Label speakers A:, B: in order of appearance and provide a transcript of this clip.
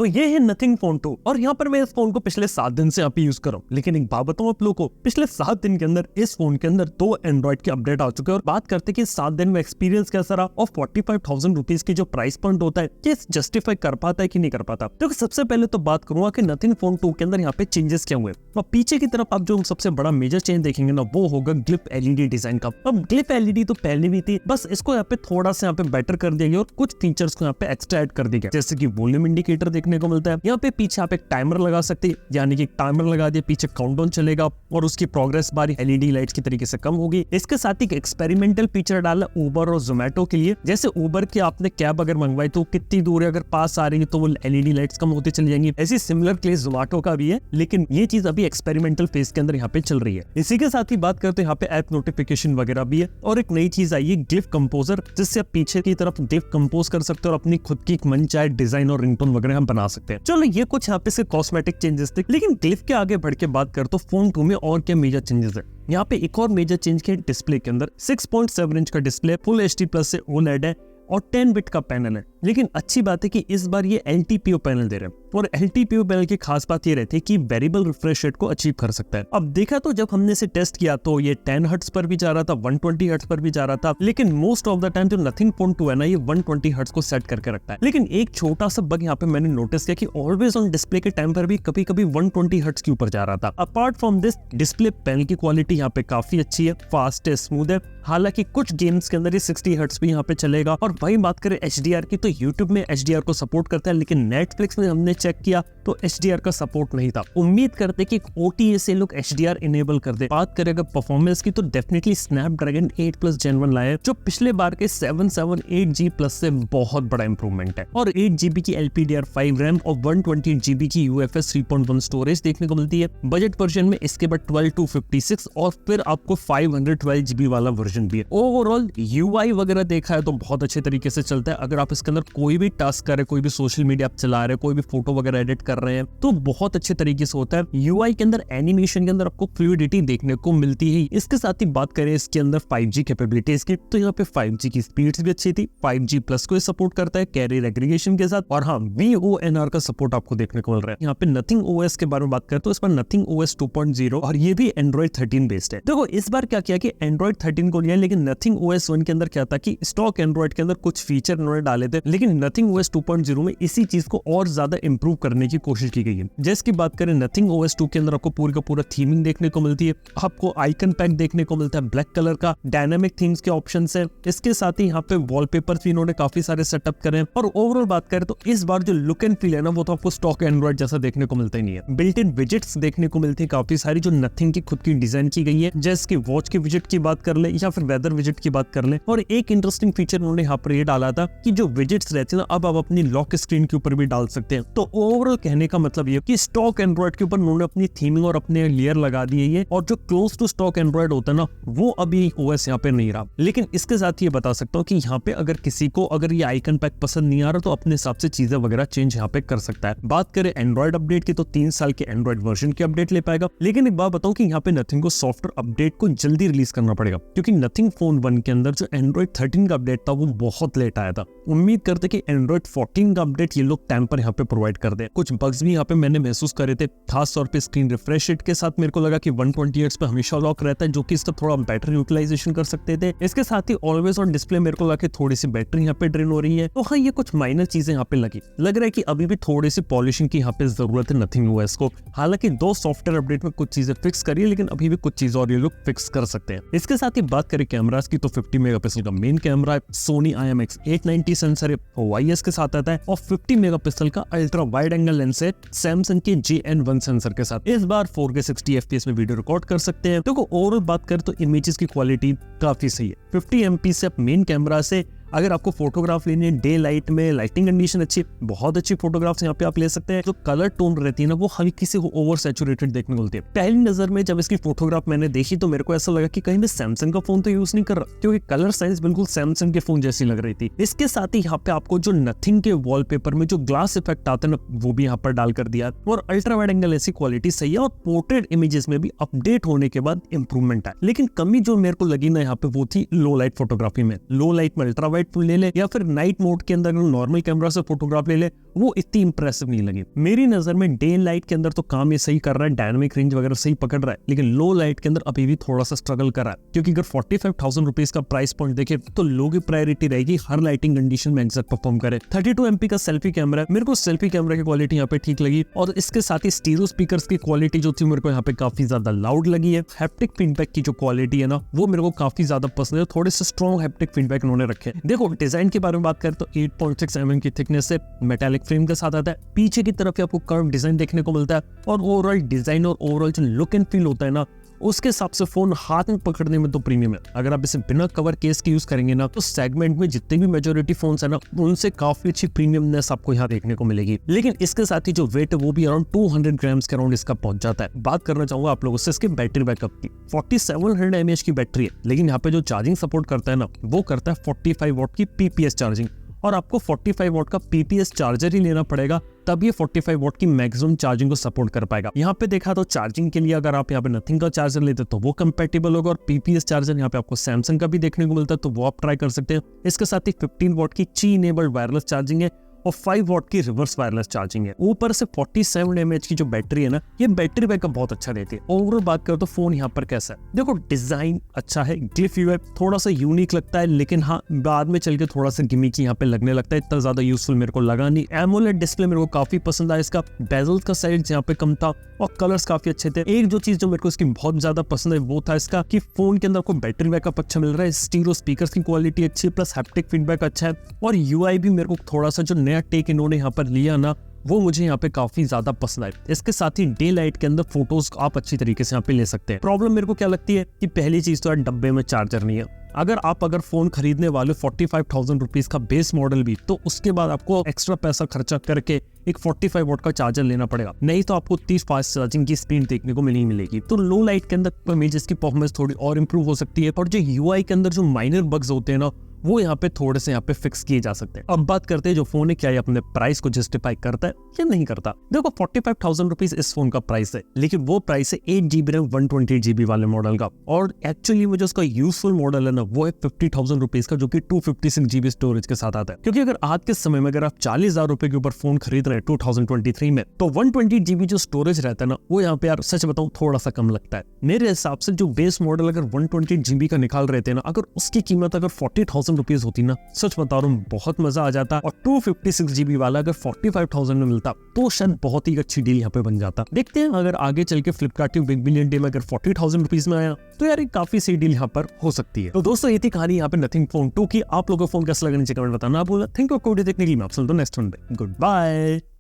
A: तो ये है नथिंग फोन 2 और यहाँ पर मैं इस फोन को पिछले 7 दिन से यहाँ पे यूज कर रहा हूँ। लेकिन एक बात बताऊं आप लोगों को, पिछले 7 दिन के अंदर इस फोन के अंदर 2 एंड्रॉइड के अपडेट आ चुके हैं। और बात करते हैं कि 7 दिन में एक्सपीरियंस कैसा रहा और 45,000 रुपीज की जो प्राइस पॉइंट होता है ये जस्टिफाई कर पाता है कि नहीं कर पाता। तो सबसे पहले तो बात करूंगा कि नथिंग फोन 2 के अंदर यहाँ पे चेंजेस क्या हुए। और पीछे की तरफ आप जो सबसे बड़ा मेजर चेंज देखेंगे ना वो होगा ग्लिप एलईडी डिजाइन का। अब ग्लिप एलईडी तो पहले भी थी, बस इसको यहाँ पे थोड़ा सा यहाँ पे बेटर कर दिया गया और कुछ फीचर्स को यहाँ पे एक्स्ट्रा ऐड कर दिया गया, जैसे कि वॉल्यूम इंडिकेटर देखने को मिलता है। यहाँ पे पीछे आप एक टाइमर लगा सकते हैं, यानी कि टाइमर लगा दिया, पीछे काउंटडाउन चलेगा और उसकी प्रोग्रेस बार एलईडी लाइट्स की तरीके से कम होगी। इसके साथ ही एक्सपेरिमेंटल फीचर डाला उबर और जोमेटो के लिए। जैसे उबर की आपने कैब अगर मंगवाई तो कितनी दूर है अगर पास आ रही है तो वो एलईडी लाइट्स कम होती चली जाएंगी। ऐसी सिमिलर केस जोमेटो का भी है, लेकिन ये चीज अभी एक्सपेरिमेंटल फेज के अंदर यहाँ पे चल रही है। इसी के साथ ही बात करते हैं यहाँ पे ऐप नोटिफिकेशन वगैरह भी है और एक नई चीज आई है ग्लिफ कंपोजर, जिससे आप पीछे की तरफ ग्लिफ कंपोज कर सकते हो और अपनी खुद की मन चाहे डिजाइन और रिंगटोन वगैरह हम बना सकते हैं। चलो ये कुछ यहाँ पे से कॉस्मेटिक चेंजेस थे, लेकिन ग्लिफ के आगे बढ़ के बात कर तो फोन 2 में और क्या मेजर चेंजेस है। यहाँ पे एक और मेजर चेंज के डिस्प्ले के अंदर 6.7 इंच का डिस्प्ले फुल HD प्लस से OLED है और 10 बिट का पैनल है। लेकिन अच्छी बात है कि इस बार ये LTPO पैनल दे रहे हैं और LTPO पैनल की खास बात ये रहती है कि वेरिएबल रिफ्रेश रेट को अचीव कर सकता है। अब देखा तो जब हमने इसे टेस्ट किया तो ये 10 हर्ट्ज पर भी जा रहा था, 120 हर्ट्ज पर भी जा रहा था, लेकिन मोस्ट ऑफ द टाइम जो नथिंग फोन 2 है ना ये 120 हर्ट्ज को सेट करके रखता है। लेकिन एक छोटा सा बग यहाँ पे मैंने नोटिस किया कि ऑलवेज ऑन डिस्प्ले के टाइम पर भी कभी कभी 120 हर्ट्ज के ऊपर जा रहा था। Apart from this display panel की क्वालिटी यहाँ पे काफी अच्छी है, फास्ट है, स्मूथ है। हालांकि कुछ गेम्स के अंदर ये 60 हर्ट्ज भी यहाँ पे चलेगा। और वही बात करें HDR की तो YouTube में HDR को सपोर्ट करता है, लेकिन Netflix में हमने चेक किया तो HDR का सपोर्ट नहीं था। उम्मीद करते कि OTA से लोग HDR इनेबल कर दे। बात करें अगर परफॉर्मेंस की तो डेफिनेटली Snapdragon 8 Plus Gen 1 लाया, जो पिछले बार के 778G Plus से बहुत बड़ा इंप्रूवमेंट है। और 8GB की LPDDR5 रैम और 128GB की UFS 3.1 स्टोरेज देखने को मिलती है। बजट वर्जन में इसके बाद 12/256 और फिर आपको 512GB वाला वर्जन भी है। ओवरऑल UI वगैरह देखा है तो बहुत अच्छे तरीके से चलता है। अगर आप इसके अंदर कोई भी टास्क कर रहे, कोई भी सोशल मीडिया आप चला रहे, कोई भी फोटो वगैरह एडिट कर रहे हैं तो बहुत अच्छे तरीके से होता है। UI के अंदर एनिमेशन के अंदर आपको फ्लूइडिटी देखने को मिलती है। इसके साथ ही बात करें इसके अंदर 5G कैपेबिलिटीज की तो यहाँ पे 5G की स्पीड्स भी अच्छी थी। 5G प्लस को सपोर्ट करता है कैरियर एग्रीगेशन के साथ और हाँ VONR का सपोर्ट आपको देखने को मिल रहा है। यहाँ पे नथिंग OS के बारे में बात करें तो इस पर नथिंग OS 2.0 और ये भी Android 13 बेस्ड है। देखो इस बार क्या किया कि Android 13 को लिया, लेकिन नथिंग OS 1 के अंदर क्या था कि स्टॉक Android के अंदर कुछ फीचर उन्होंने डाले थे, लेकिन नथिंग OS 2.0 में इसी चीज को और ज्यादा इंप्रूव करने की कोशिश की गई है। जैसे की बात करें नथिंग OS 2 के अंदर आपको पूरी का पूरा थीमिंग देखने को मिलती है, आपको आइकन पैक देखने को मिलता है ब्लैक कलर का, डायनामिक थीम्स के ऑप्शन है। इसके साथ ही यहाँ पे वॉलपेपर्स भी इन्होंने काफी सारे सेटअप करे हैं। और ओवरऑल बात करें तो इस बार जो लुक एंड फील है ना वो तो आपको स्टॉक एंड्रॉइड जैसा देखने को मिलता ही नहीं है। बिल्ट इन विजेट्स देखने को मिलती है काफी सारी जो नथिंग की खुद की डिजाइन की गई है, जैसे कि वॉच के विजेट की बात कर ले या फिर वेदर विजेट की बात कर ले। और एक इंटरेस्टिंग फीचर उन्होंने यहाँ पर ये डाला था कि जो विजेट्स रहते हैं ना अब आप अपनी लॉक स्क्रीन के ऊपर भी डाल सकते हैं। तो ओवरऑल कहने का मतलब ये कि स्टॉक एंड्रॉइड के ऊपर उन्होंने अपनी थीमिंग और अपने लेयर लगा दिए है और जो क्लोज टू स्टॉक एंड्रॉइड होता है ना वो अभी OS यहाँ पे नहीं रहा। लेकिन इसके साथ ये बता सकता हूँ कि यहाँ पे अगर किसी को अगर ये आइकन पैक पसंद नहीं आ रहा तो अपने हिसाब से चीजें वगैरह चेंज यहाँ पे कर सकता है। बात करें एंड्रॉइड अपडेट की तो 3 साल के एंड्रॉइड वर्जन की अपडेट ले पाएगा। लेकिन एक बात बताऊं कि यहाँ पे नथिंग को सॉफ्टवेयर अपडेट को जल्दी रिलीज करना पड़ेगा, क्योंकि नथिंग फोन 1 के अंदर जो एंड्रॉइड 13 का अपडेट था वो बहुत लेट आया था। उम्मीद करते कि एंड्रॉइड 14 का अपडेट ये लोग टाइम पर यहाँ पे प्रोवाइड कर दे। कुछ बग्स भी यहाँ पे मैंने महसूस करे थे, खास तौर पे स्क्रीन रिफ्रेश रेट के साथ मेरे को लगा कि 120 हर्ट्ज पे हमेशा लॉक रहता है, जो कि इसका थोड़ा बेटर यूटिलाइजेशन कर सकते थे। इसके साथ ही ऑलवेज ऑन डिस्प्ले मेरे को लगा कि थोड़ी सी बैटरी यहाँ पे ड्रेन हो रही है। तो हाँ ये कुछ माइनर चीजें यहाँ पे लग रहा है कि अभी भी थोड़ी सी पॉलिशिंग की यहाँ पे जरूरत है नथिंग OS को। हालांकि 2 सॉफ्टवेयर अपडेट में कुछ चीजें फिक्स करी है, लेकिन अभी भी कुछ चीजें और ये लोग फिक्स कर सकते हैं। इसके साथ ही बात करें कैमरास की तो 50 मेगापिक्सल का मेन कैमरा है, Sony IMX890 सेंसर है, OIS के साथ आता है और 50 मेगापिक्सल का अल्ट्रा वाइड एंगल लेंस है सैमसंग के JN1 सेंसर के साथ। इस बार 4K 60 FPS में वीडियो रिकॉर्ड कर सकते हैं। देखो ओवरऑल बात करें तो इमेजेस की क्वालिटी काफी सही है। 50 MP से मेन कैमरा से अगर आपको फोटोग्राफ लेनी है डे लाइट में, लाइटिंग कंडीशन अच्छी, बहुत अच्छी फोटोग्राफ्स यहाँ पे आप ले सकते हैं। जो कलर टोन रहती है ना वो हल्की से ओवर सैचुरेटेड देखने को मिलती है। पहली नजर में जब इसकी फोटोग्राफ मैंने देखी तो मेरे को ऐसा लगा कि कहीं मैं सैमसंग का फोन तो यूज नहीं कर रहा, क्योंकि कलर साइज बिल्कुल सैमसंग के फोन जैसी लग रही थी। इसके साथ ही यहाँ पे आपको जो नथिंग के वॉलपेपर में जो ग्लास इफेक्ट आता है ना वो भी यहाँ पर डाल कर दिया और अल्ट्रा वाइड एंगल ऐसी क्वालिटी सही है और पोर्ट्रेट इमेजेस में भी अपडेट होने के बाद इंप्रूवमेंट है। लेकिन कमी जो मेरे को लगी ना यहाँ पे वो थी लो लाइट फोटोग्राफी में। लो लाइट में अल्ट्रा वाइड वाइड ले ले या फिर नाइट मोड के अंदर नॉर्मल कैमरा से फोटोग्राफ ले ले, वो इतनी इंप्रेसिव नहीं लगी मेरी नजर में। डे लाइट के अंदर तो काम ये सही कर रहा है, डायनामिक रेंज वगैरह सही पकड़ रहा है, लेकिन लो लाइट के अंदर अभी भी थोड़ा सा स्ट्रगल कर रहा है, क्योंकि अगर 45,000 रुपीज का प्राइस पॉइंट देखे तो लो की प्रायोरिटी रहेगी हर लाइटिंग कंडीशन में एग्जैक्ट परफॉर्म करे। 32 MP का सेल्फी कैमरा है, मेरे को सेल्फी कैमरा की क्वालिटी यहाँ पे ठीक लगी, और इसके साथ ही स्टीरियो स्पीकर्स की क्वालिटी जो थी मेरे को यहाँ पे काफी ज्यादा लाउड लगी है। हैप्टिक फीडबैक की जो क्वालिटी है ना, वो मेरे को काफी ज्यादा पसंद है, थोड़े से स्ट्रॉन्ग हैप्टिक फीडबैक उन्होंने रखे। देखो डिजाइन के बारे में बात करें तो 8.6 mm की थिकनेस से मेटालिक फ्रेम के साथ आता है, पीछे की तरफ आपको कर्व डिजाइन देखने को मिलता है, और ओवरऑल डिजाइन और ओवरऑल जो लुक एंड फील होता है ना, उसके हिसाब से फोन हाथ में पकड़ने में तो प्रीमियम है। अगर आप इसे बिना कवर केस के यूज करेंगे ना, तो सेगमेंट में जितने भी मेजॉरिटी फोन्स है ना, उनसे काफी अच्छी प्रीमियमनेस आपको यहाँ देखने को मिलेगी। लेकिन इसके साथ ही जो वेट है वो भी अराउंड 200 ग्राम्स के अराउंड इसका पहुंच जाता है। बात करना चाहूंगा आप लोगों से इसके बैटरी बैकअप की। 4700 mAh की बैटरी है, लेकिन यहाँ पे जो चार्जिंग सपोर्ट करता है ना, वो करता है 45 वॉट की PPS चार्जिंग, और आपको 45 वॉट का PPS चार्जर ही लेना पड़ेगा, तब ये 45 वॉट की मैक्सिमम चार्जिंग को सपोर्ट कर पाएगा। यहाँ पे देखा तो चार्जिंग के लिए अगर आप यहाँ पे नथिंग का चार्जर लेते तो वो कंपैटिबल होगा, और PPS चार्जर यहाँ पे आपको सैमसंग का भी देखने को मिलता है, तो वो आप ट्राई कर सकते हैं। इसके साथ ही 15 वॉट की ची इनेबल्ड वायरलेस चार्जिंग है, और 5 वॉट की रिवर्स वायरलेस चार्जिंग है। ऊपर से 47 mAh की जो बैटरी है ना, ये बैटरी बैकअप बहुत अच्छा देती है। ओवरऑल बात करो तो फोन यहाँ पर कैसा है, देखो डिजाइन अच्छा है, ग्लिफ यूआई थोड़ा सा यूनिक लगता है, लेकिन हाँ बाद में चल के थोड़ा सा गिमिकी यहाँ पे लगने लगता है, इतना ज्यादा यूजफुल मेरे को लगा नहीं। एमोलेड डिस्प्ले मेरे को काफी पसंद आया, इसका बेजल का साइज यहाँ पे कम था, और कलर्स काफी अच्छे थे। एक जो चीज जो मेरे को इसकी बहुत ज्यादा पसंद है वो था इसका कि फोन के अंदर को बैटरी बैकअप अच्छा मिल रहा है, स्टीरियो स्पीकर्स की क्वालिटी अच्छी है, प्लस हैप्टिक फीडबैक अच्छा है, और यूआई भी मेरे को थोड़ा सा जो नया टेक इन्होंने यहाँ पर लिया ना, वो मुझे यहाँ पे काफी ज्यादा पसंद आए। इसके साथ ही डे लाइट के अंदर फोटोज आप अच्छी तरीके से यहाँ पे ले सकते हैं। प्रॉब्लम मेरे को क्या लगती है कि पहली चीज तो यार डब्बे में चार्जर नहीं है। अगर फोन खरीदने वाले 45,000 रुपीज का बेस मॉडल भी, तो उसके बाद आपको एक्स्ट्रा पैसा खर्चा करके एक 45 वॉट का चार्जर लेना पड़ेगा, नहीं तो आपको 30 फास्ट चार्जिंग की स्पीड देखने को मिलेगी। तो लो लाइट के अंदर इमेजेस की परफॉर्मेंस थोड़ी और इंप्रूव हो सकती है, और जो यूआई के अंदर जो माइनर बग्स होते हैं ना, वो यहाँ पे थोड़े से यहाँ पे फिक्स किए जा सकते हैं। अब बात करते हैं जो फोन है, क्या ये अपने प्राइस को जस्टिफाई करता है या नहीं करता। देखो 45,000 रुपीज इस फोन का प्राइस है, लेकिन वो प्राइस है 8GB रैम 128GB वाले मॉडल का, और एक्चुअली में जो उसका यूजफुल मॉडल है ना, वो है 50,000 रुपीज का, जो कि 256GB स्टोरेज के साथ आता है। क्योंकि अगर आज के समय में अगर आप 40,000 रुपए के ऊपर फोन खरीद रहे हैं 2023 में, तो 128GB जो स्टोरेज रहता है ना, वो यहाँ पे यार सच बताऊं थोड़ा सा कम लगता है मेरे हिसाब से। जो बेस मॉडल अगर 128GB का निकाल रहे थे ना, अगर उसकी कीमत अगर 40,000 रुपीज होती ना, सच बता रहा हूँ बहुत मजा आ जाता, और 256GB वाला अगर 45,000 में मिलता तो शायद बहुत ही अच्छी डील यहाँ पे बन जाता। देखते हैं अगर आगे चल के फ्लिपकार्ट की बिग बिलियन डे में अगर 40,000 रुपीज में आया, तो यार एक काफी सही डील यहाँ पर हो सकती है। तो दोस्तों ये थी कहानी यहाँ पे नथिंग फोन 2 की। आप लोगों को फोन कैसा लगा नीचे कमेंट बताना भूलना। थैंक यू देखने के लिए, मैं आपसे नेक्स्ट वन पे। Good bye.